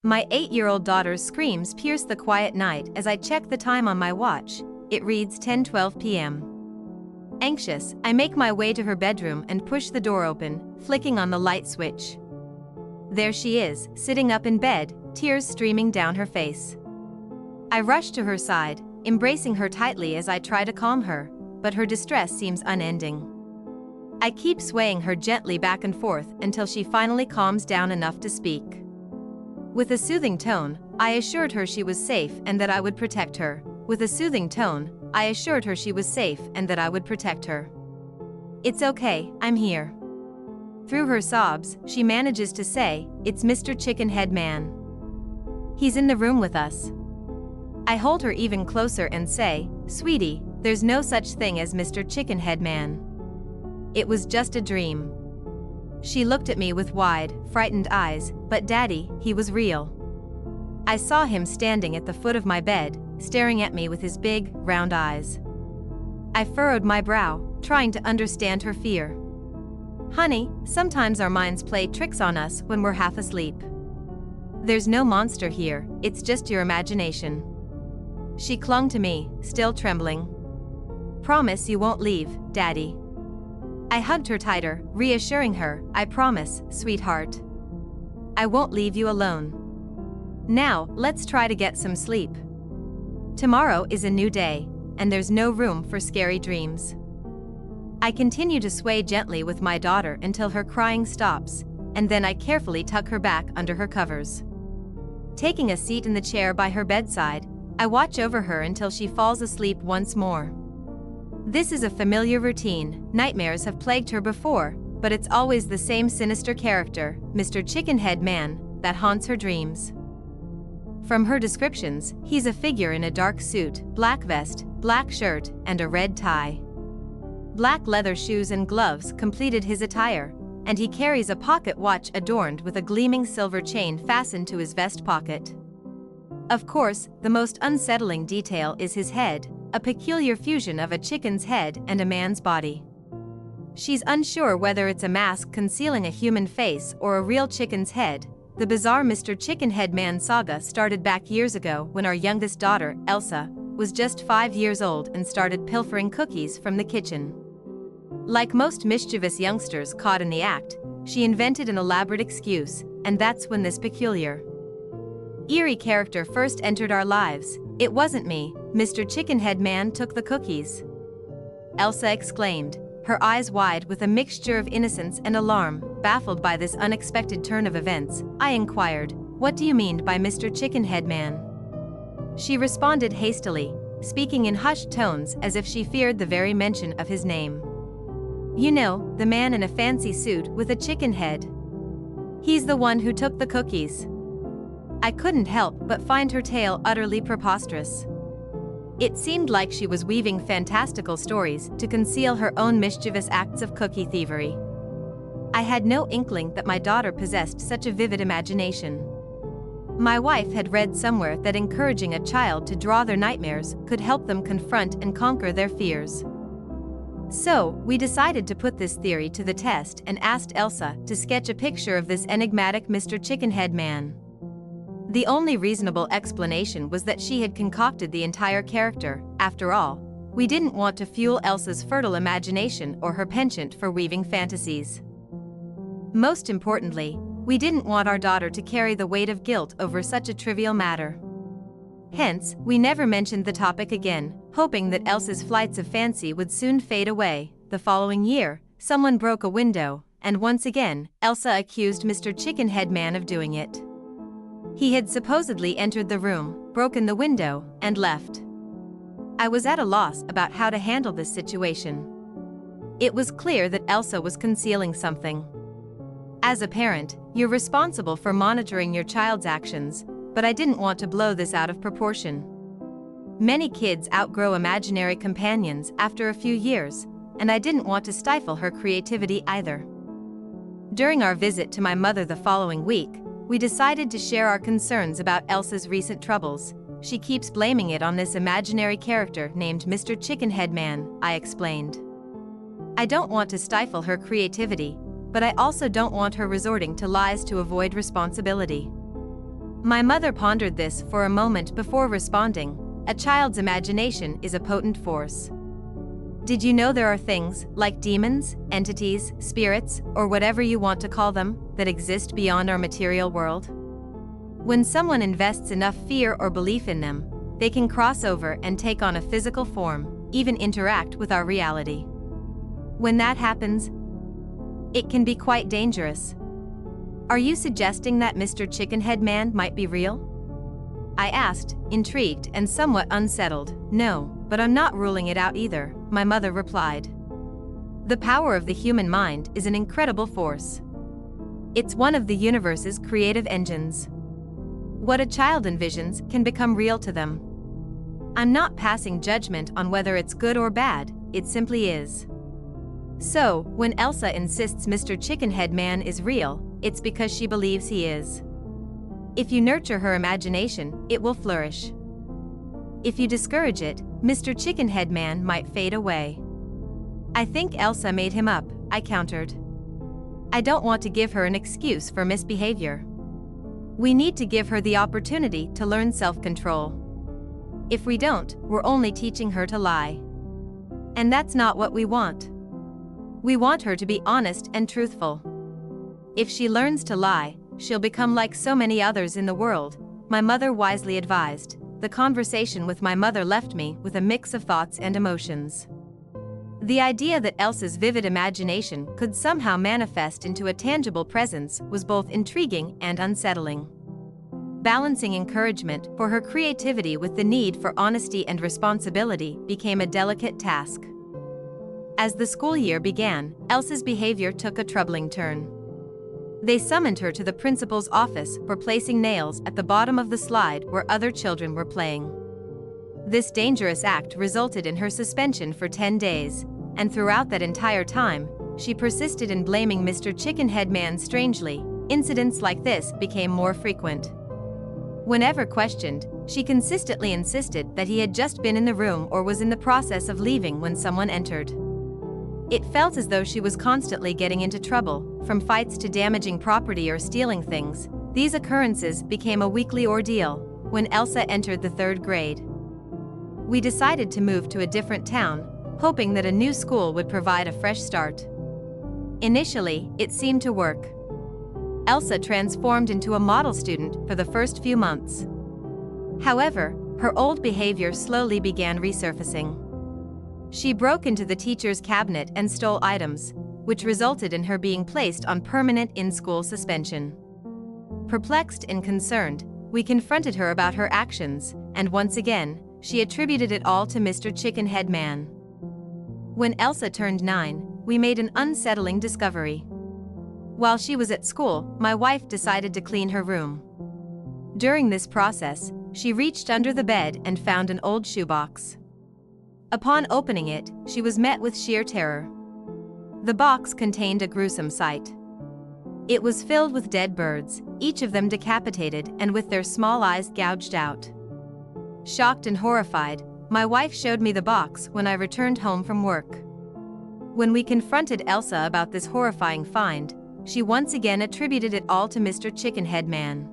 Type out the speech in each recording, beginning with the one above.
My 8-year-old daughter's screams pierce the quiet night as I check the time on my watch. It reads 10:12 p.m. Anxious, I make my way to her bedroom and push the door open, flicking on the light switch. There she is, sitting up in bed, tears streaming down her face. I rush to her side, embracing her tightly as I try to calm her, but her distress seems unending. I keep swaying her gently back and forth until she finally calms down enough to speak. With a soothing tone, I assured her she was safe and that I would protect her. With a soothing tone, I assured her she was safe and that I would protect her. It's okay, I'm here. Through her sobs, she manages to say, "It's Mr. Chickenhead Man. He's in the room with us." I hold her even closer and say, "Sweetie, there's no such thing as Mr. Chickenhead Man. It was just a dream." She looked at me with wide, frightened eyes, "But Daddy, he was real." I saw him standing at the foot of my bed, staring at me with his big, round eyes. I furrowed my brow, trying to understand her fear. "Honey, sometimes our minds play tricks on us when we're half asleep. There's no monster here, it's just your imagination." She clung to me, still trembling. "Promise you won't leave, Daddy." I hugged her tighter, reassuring her, "I promise, sweetheart. I won't leave you alone. Now, let's try to get some sleep. Tomorrow is a new day, and there's no room for scary dreams." I continue to sway gently with my daughter until her crying stops, and then I carefully tuck her back under her covers. Taking a seat in the chair by her bedside, I watch over her until she falls asleep once more. This is a familiar routine. Nightmares have plagued her before, but it's always the same sinister character, Mr. Chickenhead Man, that haunts her dreams. From her descriptions, he's a figure in a dark suit, black vest, black shirt, and a red tie. Black leather shoes and gloves completed his attire, and he carries a pocket watch adorned with a gleaming silver chain fastened to his vest pocket. Of course, the most unsettling detail is his head, a peculiar fusion of a chicken's head and a man's body. She's unsure whether it's a mask concealing a human face or a real chicken's head. The bizarre Mr. Chickenhead Man saga started back years ago when our youngest daughter, Elsa, was just 5 years old and started pilfering cookies from the kitchen. Like most mischievous youngsters caught in the act, she invented an elaborate excuse, and that's when this peculiar, eerie character first entered our lives. "It wasn't me, Mr. Chickenhead Man took the cookies," Elsa exclaimed, her eyes wide with a mixture of innocence and alarm. Baffled by this unexpected turn of events, I inquired, "What do you mean by Mr. Chickenhead Man?" She responded hastily, speaking in hushed tones as if she feared the very mention of his name. "You know, the man in a fancy suit with a chicken head. He's the one who took the cookies." I couldn't help but find her tale utterly preposterous. It seemed like she was weaving fantastical stories to conceal her own mischievous acts of cookie thievery. I had no inkling that my daughter possessed such a vivid imagination. My wife had read somewhere that encouraging a child to draw their nightmares could help them confront and conquer their fears. So, we decided to put this theory to the test and asked Elsa to sketch a picture of this enigmatic Mr. Chickenhead Man. The only reasonable explanation was that she had concocted the entire character. After all, we didn't want to fuel Elsa's fertile imagination or her penchant for weaving fantasies. Most importantly, we didn't want our daughter to carry the weight of guilt over such a trivial matter. Hence, we never mentioned the topic again, hoping that Elsa's flights of fancy would soon fade away. The following year, someone broke a window, and once again, Elsa accused Mr. Chickenhead Man of doing it. He had supposedly entered the room, broken the window, and left. I was at a loss about how to handle this situation. It was clear that Elsa was concealing something. As a parent, you're responsible for monitoring your child's actions, but I didn't want to blow this out of proportion. Many kids outgrow imaginary companions after a few years, and I didn't want to stifle her creativity either. During our visit to my mother the following week, we decided to share our concerns about Elsa's recent troubles. "She keeps blaming it on this imaginary character named Mr. Chickenhead Man," I explained. "I don't want to stifle her creativity, but I also don't want her resorting to lies to avoid responsibility." My mother pondered this for a moment before responding. A child's imagination is a potent force. Did you know there are things, like demons, entities, spirits, or whatever you want to call them, that exist beyond our material world? When someone invests enough fear or belief in them, they can cross over and take on a physical form, even interact with our reality. When that happens, it can be quite dangerous. Are you suggesting that Mr. Chickenhead Man might be real? I asked, intrigued and somewhat unsettled. No, but I'm not ruling it out either, my mother replied. The power of the human mind is an incredible force. It's one of the universe's creative engines. What a child envisions can become real to them. I'm not passing judgment on whether it's good or bad, it simply is. So, when Elsa insists Mr. Chickenhead Man is real, it's because she believes he is. If you nurture her imagination, it will flourish. If you discourage it, Mr. Chickenhead Man might fade away. I think Elsa made him up, I countered. I don't want to give her an excuse for misbehavior. We need to give her the opportunity to learn self-control. If we don't, we're only teaching her to lie. And that's not what we want. We want her to be honest and truthful. If she learns to lie, she'll become like so many others in the world, my mother wisely advised. The conversation with my mother left me with a mix of thoughts and emotions. The idea that Elsa's vivid imagination could somehow manifest into a tangible presence was both intriguing and unsettling. Balancing encouragement for her creativity with the need for honesty and responsibility became a delicate task. As the school year began, Elsa's behavior took a troubling turn. They summoned her to the principal's office for placing nails at the bottom of the slide where other children were playing. This dangerous act resulted in her suspension for 10 days, and throughout that entire time, she persisted in blaming Mr. Chickenhead Man. Strangely, incidents like this became more frequent. Whenever questioned, she consistently insisted that he had just been in the room or was in the process of leaving when someone entered. It felt as though she was constantly getting into trouble, from fights to damaging property or stealing things. These occurrences became a weekly ordeal. When Elsa entered the 3rd grade, we decided to move to a different town, hoping that a new school would provide a fresh start. Initially, it seemed to work. Elsa transformed into a model student for the first few months. However, her old behavior slowly began resurfacing. She broke into the teacher's cabinet and stole items, which resulted in her being placed on permanent in-school suspension. Perplexed and concerned, we confronted her about her actions, and once again, she attributed it all to Mr. Chickenhead Man. When Elsa turned 9, we made an unsettling discovery. While she was at school, my wife decided to clean her room. During this process, she reached under the bed and found an old shoebox. Upon opening it, she was met with sheer terror. The box contained a gruesome sight. It was filled with dead birds, each of them decapitated and with their small eyes gouged out. Shocked and horrified, my wife showed me the box when I returned home from work. When we confronted Elsa about this horrifying find, she once again attributed it all to Mr. Chickenhead Man.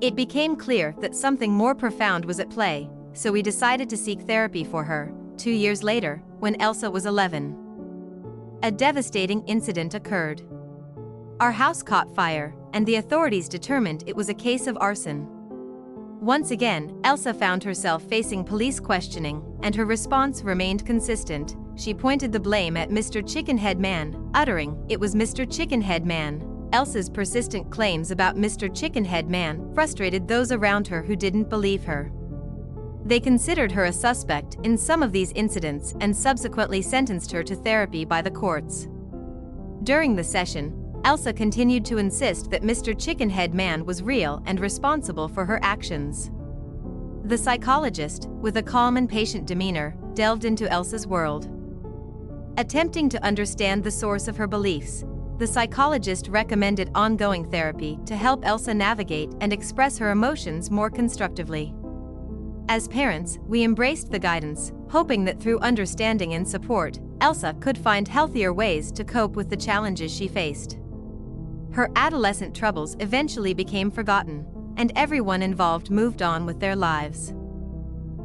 It became clear that something more profound was at play, so we decided to seek therapy for her. 2 years later, when Elsa was 11, a devastating incident occurred. Our house caught fire, and the authorities determined it was a case of arson. Once again, Elsa found herself facing police questioning, and her response remained consistent. She pointed the blame at Mr. Chickenhead Man, uttering, "It was Mr. Chickenhead Man." Elsa's persistent claims about Mr. Chickenhead Man frustrated those around her who didn't believe her. They considered her a suspect in some of these incidents and subsequently sentenced her to therapy by the courts. During the session, Elsa continued to insist that Mr. Chickenhead Man was real and responsible for her actions. The psychologist, with a calm and patient demeanor, delved into Elsa's world. Attempting to understand the source of her beliefs, the psychologist recommended ongoing therapy to help Elsa navigate and express her emotions more constructively. As parents, we embraced the guidance, hoping that through understanding and support, Elsa could find healthier ways to cope with the challenges she faced. Her adolescent troubles eventually became forgotten, and everyone involved moved on with their lives.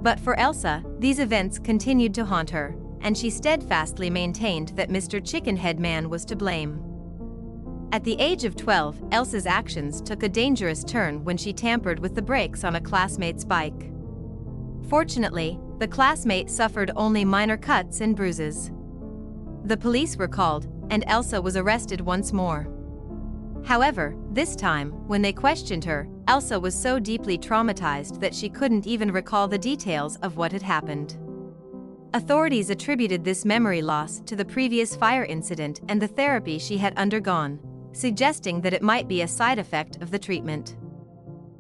But for Elsa, these events continued to haunt her, and she steadfastly maintained that Mr. Chickenhead Man was to blame. At the age of 12, Elsa's actions took a dangerous turn when she tampered with the brakes on a classmate's bike. Fortunately, the classmate suffered only minor cuts and bruises. The police were called, and Elsa was arrested once more. However, this time, when they questioned her, Elsa was so deeply traumatized that she couldn't even recall the details of what had happened. Authorities attributed this memory loss to the previous fire incident and the therapy she had undergone, suggesting that it might be a side effect of the treatment.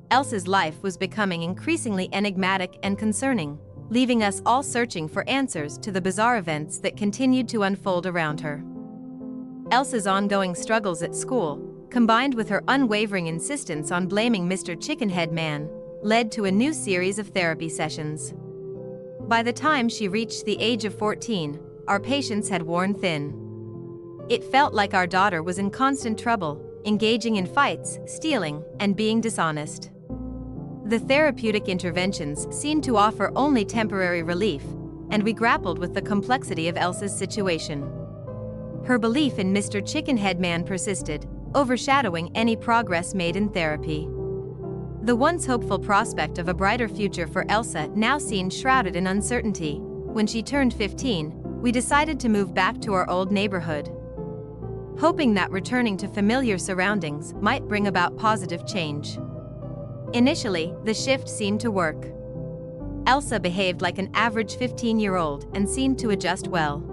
Elsa's life was becoming increasingly enigmatic and concerning, leaving us all searching for answers to the bizarre events that continued to unfold around her. Elsa's ongoing struggles at school, combined with her unwavering insistence on blaming Mr. Chickenhead Man, led to a new series of therapy sessions. By the time she reached the age of 14, our patience had worn thin. It felt like our daughter was in constant trouble, engaging in fights, stealing, and being dishonest. The therapeutic interventions seemed to offer only temporary relief, and we grappled with the complexity of Elsa's situation. Her belief in Mr. Chickenhead Man persisted, overshadowing any progress made in therapy. The once hopeful prospect of a brighter future for Elsa now seemed shrouded in uncertainty. When she turned 15, we decided to move back to our old neighborhood, hoping that returning to familiar surroundings might bring about positive change. Initially, the shift seemed to work. Elsa behaved like an average 15-year-old and seemed to adjust well.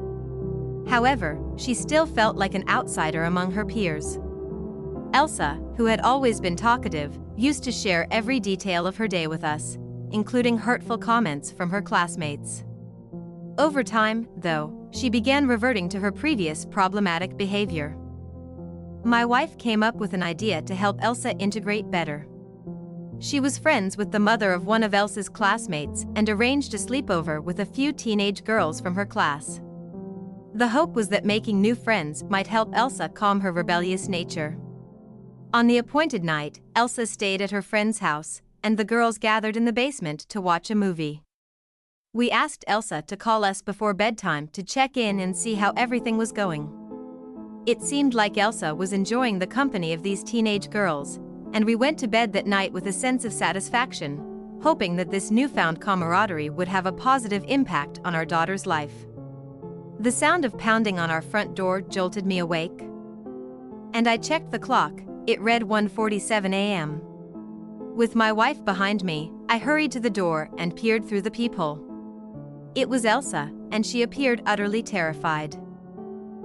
However, she still felt like an outsider among her peers. Elsa, who had always been talkative, used to share every detail of her day with us, including hurtful comments from her classmates. Over time, though, she began reverting to her previous problematic behavior. My wife came up with an idea to help Elsa integrate better. She was friends with the mother of one of Elsa's classmates and arranged a sleepover with a few teenage girls from her class. The hope was that making new friends might help Elsa calm her rebellious nature. On the appointed night, Elsa stayed at her friend's house, and the girls gathered in the basement to watch a movie. We asked Elsa to call us before bedtime to check in and see how everything was going. It seemed like Elsa was enjoying the company of these teenage girls, and we went to bed that night with a sense of satisfaction, hoping that this newfound camaraderie would have a positive impact on our daughter's life. The sound of pounding on our front door jolted me awake, and I checked the clock. It read 1:47 a.m. With my wife behind me, I hurried to the door and peered through the peephole. It was Elsa, and she appeared utterly terrified.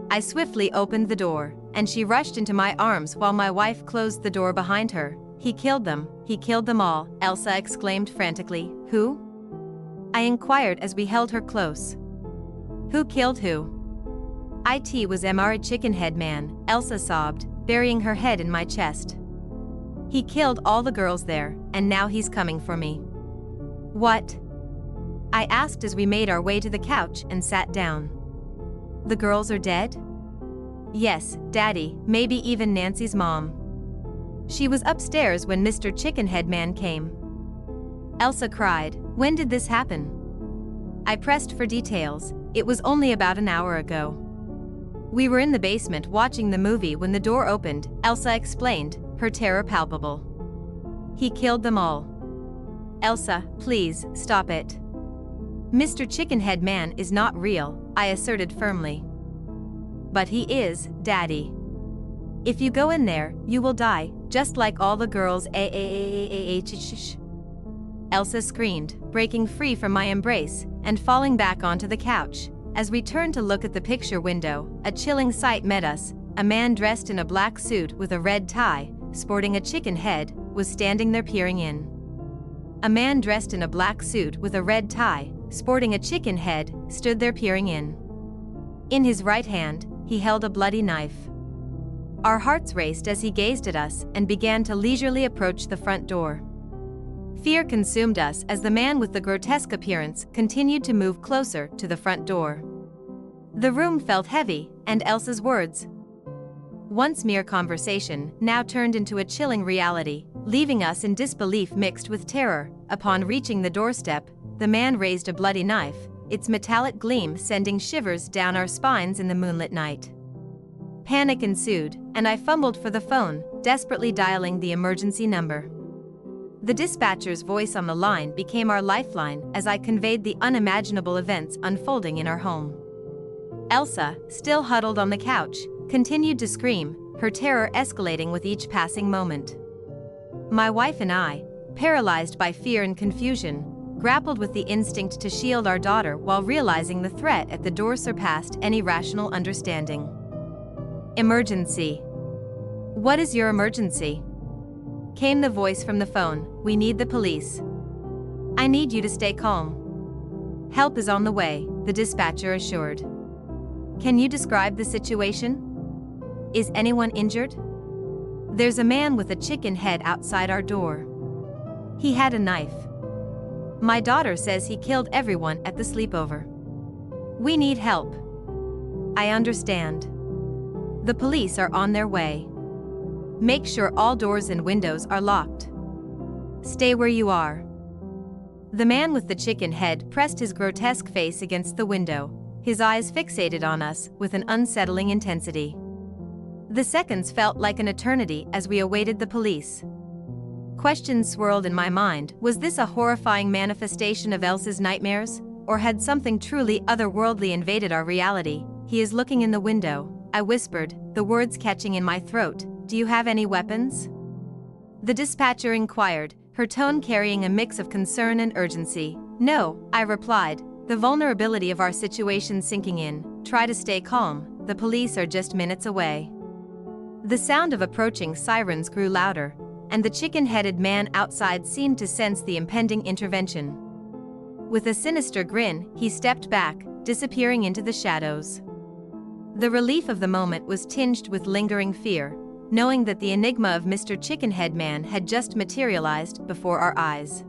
I swiftly opened the door, and she rushed into my arms while my wife closed the door behind her. He killed them all, Elsa exclaimed frantically. Who? I inquired as we held her close. Who killed who? It was Mr. Chickenhead Man, Elsa sobbed, burying her head in my chest. He killed all the girls there, and now he's coming for me. What? I asked as we made our way to the couch and sat down. The girls are dead? Yes, Daddy, maybe even Nancy's mom. She was upstairs when Mr. Chickenhead Man came. Elsa cried. When did this happen? I pressed for details. It was only about an hour ago. We were in the basement watching the movie when the door opened, Elsa explained, her terror palpable. He killed them all. Elsa, please, stop it. Mr. Chickenhead Man is not real, I asserted firmly. But he is, Daddy. If you go in there, you will die, just like all the girls. Elsa screamed, breaking free from my embrace and falling back onto the couch. As we turned to look at the picture window, a chilling sight met us. A man dressed in a black suit with a red tie, sporting a chicken head, was standing there peering in. A man dressed in a black suit with a red tie, sporting a chicken head, stood there peering in. In his right hand, he held a bloody knife. Our hearts raced as he gazed at us and began to leisurely approach the front door. Fear consumed us as the man with the grotesque appearance continued to move closer to the front door. The room felt heavy, and Elsa's words, once mere conversation, now turned into a chilling reality. leaving us in disbelief mixed with terror. Upon reaching the doorstep, the man raised a bloody knife, its metallic gleam sending shivers down our spines in the moonlit night. Panic ensued, and I fumbled for the phone, desperately dialing the emergency number. The dispatcher's voice on the line became our lifeline as I conveyed the unimaginable events unfolding in our home. Elsa, still huddled on the couch, continued to scream, her terror escalating with each passing moment. My wife and I, paralyzed by fear and confusion, grappled with the instinct to shield our daughter while realizing the threat at the door surpassed any rational understanding. Emergency. What is your emergency? Came the voice from the phone. We need the police. I need you to stay calm. Help is on the way, the dispatcher assured. Can you describe the situation? Is anyone injured? There's a man with a chicken head outside our door. He had a knife. My daughter says he killed everyone at the sleepover. We need help. I understand. The police are on their way. Make sure all doors and windows are locked. Stay where you are. The man with the chicken head pressed his grotesque face against the window, his eyes fixated on us with an unsettling intensity. The seconds felt like an eternity as we awaited the police. Questions swirled in my mind. Was this a horrifying manifestation of Elsa's nightmares, or had something truly otherworldly invaded our reality? He is looking in the window, I whispered, the words catching in my throat. Do you have any weapons? The dispatcher inquired, her tone carrying a mix of concern and urgency. No, I replied, the vulnerability of our situation sinking in. Try to stay calm, the police are just minutes away. The sound of approaching sirens grew louder, and the chicken-headed man outside seemed to sense the impending intervention. With a sinister grin, he stepped back, disappearing into the shadows. The relief of the moment was tinged with lingering fear, knowing that the enigma of Mr. Chickenhead Man had just materialized before our eyes.